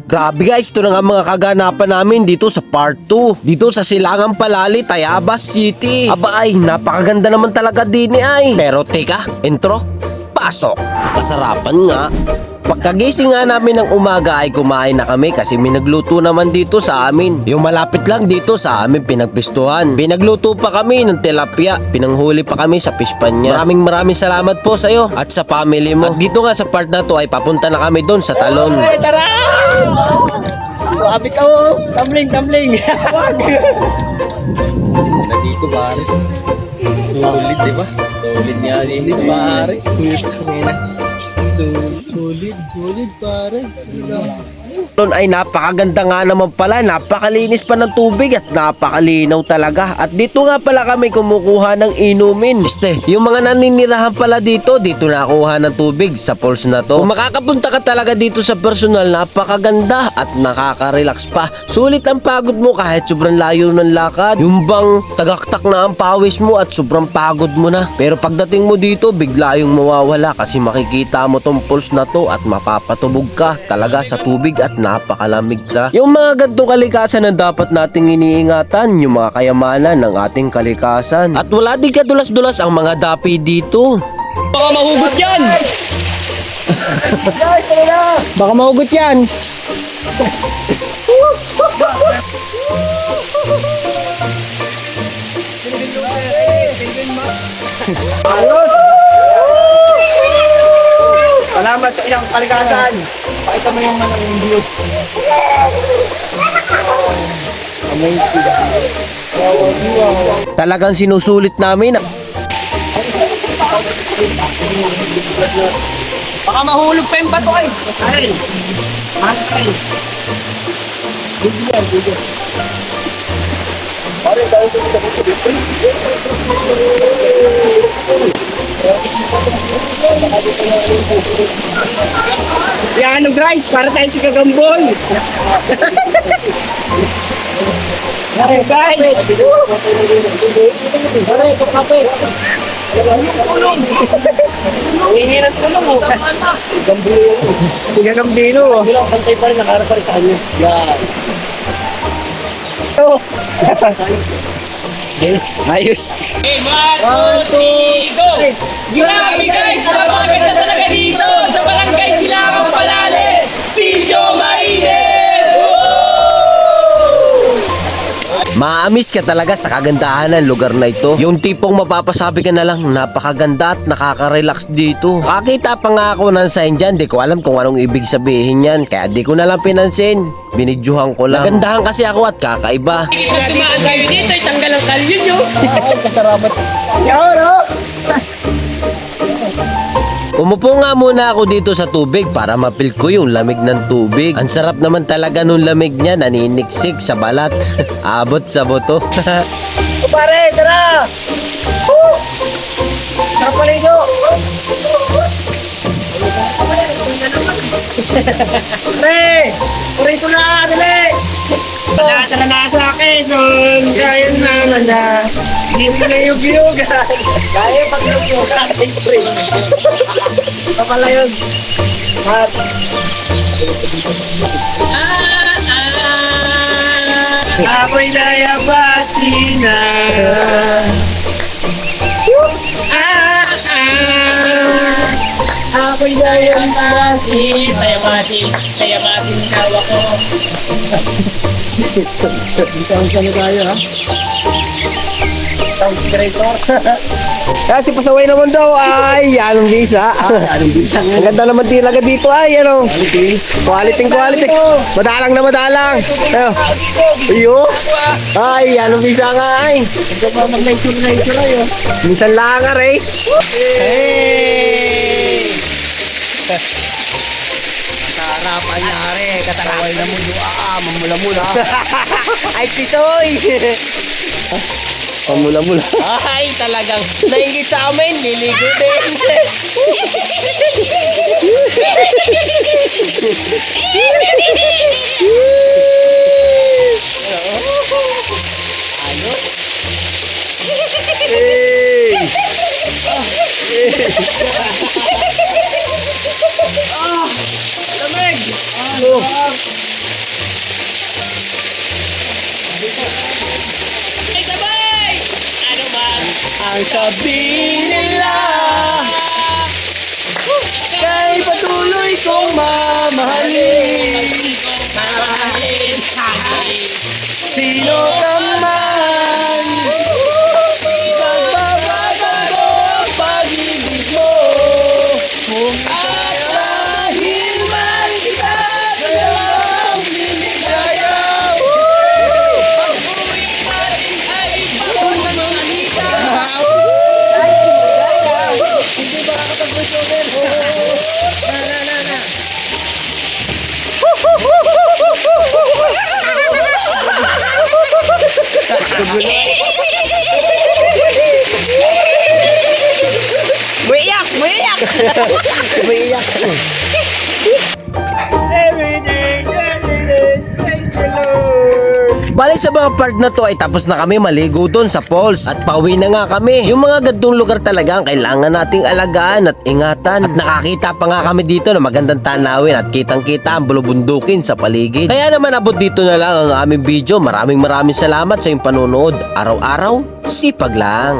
Grabe guys, ito na nga mga kaganapan namin dito sa part 2. Dito sa Silangang Palali, Tayabas City. Aba ay, napakaganda naman talaga din ay. Pero teka, intro, pasok. Kasarapan nga. Pagkagising nga namin ng umaga ay kumain na kami kasi may nagluto naman dito sa amin. Yung malapit lang dito sa amin pinagpistuhan. Pinagluto pa kami ng tilapia. Pinanghuli pa kami sa pispan niya. Maraming salamat po sa iyo at sa family mo. At dito nga sa part na to ay papunta na kami doon sa talon. Ay, tara! Abit ako! Tumbling! Nandito pare. Solid, di ba? Solid nga dito pare. Solid pare. Doon ay napakaganda nga naman pala, napakalinis pa ng tubig at napakalinaw talaga. At dito nga pala kami kumukuha ng inumin. Yung mga naninirahan pala dito nakuha ng tubig sa falls na to. Kung makakapunta ka talaga dito sa personal, napakaganda at nakaka-relax pa. Sulit ang pagod mo kahit sobrang layo ng lakad. Yung bang tagaktak na ang pawis mo at sobrang pagod mo na. Pero pagdating mo dito, bigla yung mawawala kasi makikita mo tong falls na to at mapapatubog ka talaga sa tubig at napakalamig na. Yung mga gantong kalikasan ang dapat nating iniingatan, yung mga kayamanan ng ating kalikasan. At wala din kadulas-dulas ang mga dapi dito. Baka mahugot yan! Baka mahugot yan! Ayos! Salamat sa iyong kalikasan! Pakita mo yung view. Talagang sinusulit namin. Baka mahulog pa yung bato ay! Ay! Ay! Bigyan. Pare, dahil ito sa dito. Yan ang guys, para tayo si Kagambol. Pare guys. Pare, kape. Tulong. Hingi ng tulong mo. Si Kagambino. Bilang pantay pa rin, nakarap pa rin sa kanya. Yan. Yes, ayos. Okay, 1, 2, 3, go! Grabe guys! Napakaganda talaga dito sa Barangay Silangang Palali! Silyo Mainit! Maamis ka talaga sa kagandahan ng lugar na ito. Yung tipong mapapasabi ka na lang, napakaganda at nakaka-relax dito. Kakita pa nga ako ng sign dyan, di ko alam kung anong ibig sabihin yan. Kaya di ko na lang pinansin. Binidyohan ko lang. Nagandahan kasi ako at kakaiba. Pag tumaan kayo dito, itanggal ang kalyo nyo! Ay, kasarapat. Yoro! Umupo nga muna ako dito sa tubig para mapil ko yung lamig ng tubig. Ang sarap naman talaga nung lamig niya, naniniksik sa balat. Abot sa buto. O pare, tara! Sarap paligo! Pare! Pare ito na! Dali! Tara na sa akin! Kaya naman na! Hindi mo na yung-yugan! Kaya pag-yugan! Pre! Ito pala yun! At... Ako'y nayabasi na! Ako'y nayabasi! Sayabasin daw ako! Saan na tayo ha? Sound creator. Kasi pasaway naman daw ay anong visa. Anong bintang Ang ganda naman talaga dito ay ano. Quality. Madalang na madalang. Iyo. Ay anong visa nga ay. Ito pa mag-nature ayo. Minsan lang nga rin. Hey! Harapan niya rin. Kataway na mo mamula-mula. Ay pisoy. Pamula-mula. Ay, talagang nainggit sa amin, liligo din. Ano? Lamig! ang sabihin nila. Kay patuloy kong mamahalin. Sino ka man, magbabago ang pag-ibig mo. At dahil man kita dalawang niligayaw, pag-uwi natin ay pagmamahita. Muiyak! Muiyak! Umiiyak. Bali sa mga part na to ay tapos na kami maligo doon sa falls at pauwi na nga kami. Yung mga gantong lugar talaga ang kailangan nating alagaan at ingatan. At nakakita pa nga kami dito na magandang tanawin at kitang-kita ang bulubundukin sa paligid. Kaya naman abot dito na lang ang aming video. Maraming salamat sa iyong panonood. Araw-araw, sipag lang.